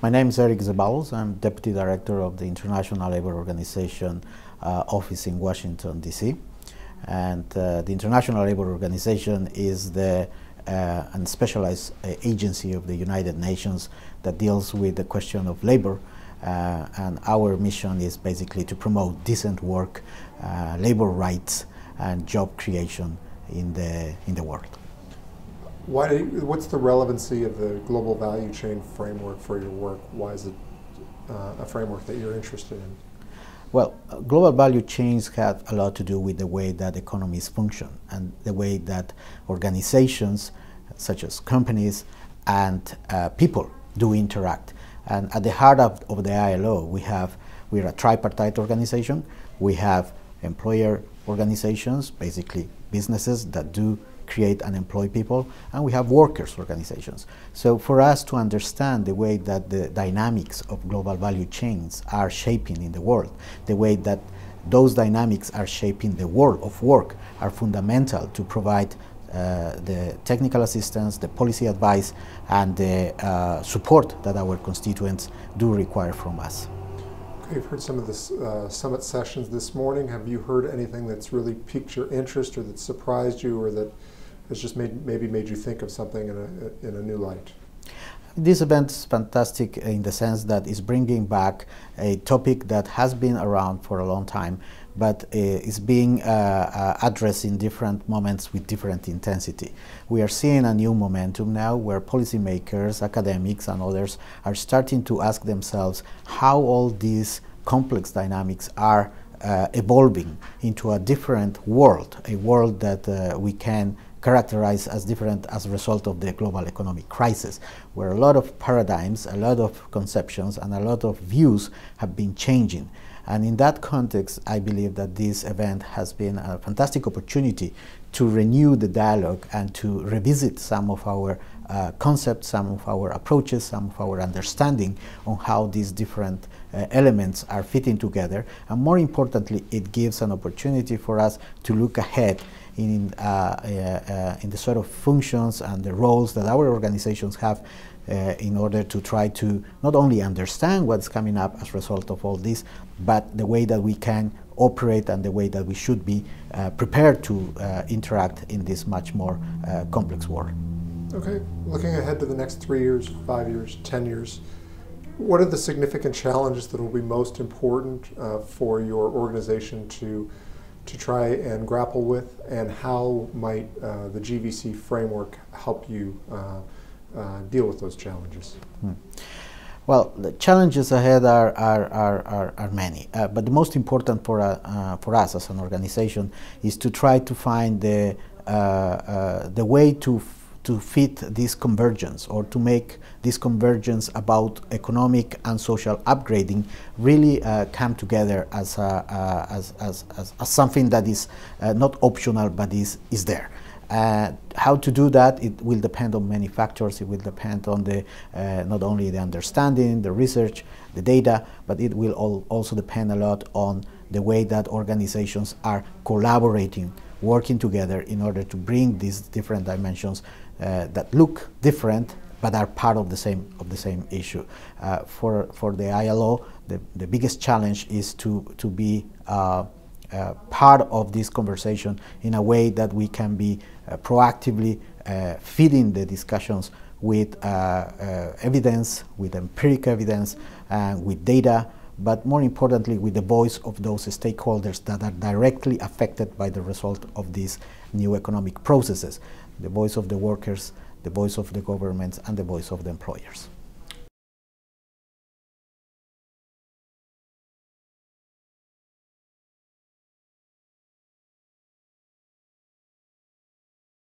My name is Erick Zeballos. I'm Deputy Director of the International Labour Organization office in Washington, D.C. And the International Labour Organization is the specialized agency of the United Nations that deals with the question of labor. And our mission is basically to promote decent work, labor rights, and job creation in the world. What's the relevancy of the global value chain framework for your work? Why is it a framework that you're interested in? Well, global value chains have a lot to do with the way that economies function and the way that organizations, such as companies and people, do interact. And at the heart of the ILO, we're a tripartite organization. We have employer organizations, basically businesses that do create and employ people, and we have workers' organizations. So for us to understand the way that the dynamics of global value chains are shaping in the world, the way that those dynamics are shaping the world of work, are fundamental to provide the technical assistance, the policy advice, and the support that our constituents do require from us. Okay, you've heard some of the summit sessions this morning. Have you heard anything that's really piqued your interest or that surprised you or that has just maybe made you think of something in a new light? This event is fantastic in the sense that it's bringing back a topic that has been around for a long time, but is being addressed in different moments with different intensity. We are seeing a new momentum now where policymakers, academics, and others are starting to ask themselves how all these complex dynamics are evolving into a different world, a world that we can characterized as different as a result of the global economic crisis, where a lot of paradigms, a lot of conceptions, and a lot of views have been changing. And in that context, I believe that this event has been a fantastic opportunity to renew the dialogue and to revisit some of our concepts, some of our approaches, some of our understanding on how these different elements are fitting together. And more importantly, it gives an opportunity for us to look ahead in the sort of functions and the roles that our organizations have in order to try to not only understand what's coming up as a result of all this, but the way that we can operate and the way that we should be prepared to interact in this much more complex world. Okay, looking ahead to the next 3 years, 5 years, 10 years, what are the significant challenges that will be most important for your organization to try and grapple with, and how might the GVC framework help you deal with those challenges? Well, the challenges ahead are many, but the most important for us as an organization is to try to find the way to fit this convergence, or to make this convergence about economic and social upgrading really come together as something that is not optional but is there. How to do that, it will depend on many factors. It will depend on the not only the understanding, the research, the data, but it will also depend a lot on the way that organizations are collaborating, working together in order to bring these different dimensions that look different but are part of the same issue. For the ILO, the biggest challenge is to be part of this conversation in a way that we can be proactively feeding the discussions with evidence, with empirical evidence, with data, but more importantly with the voice of those stakeholders that are directly affected by the result of these new economic processes, the voice of the workers, the voice of the governments, and the voice of the employers.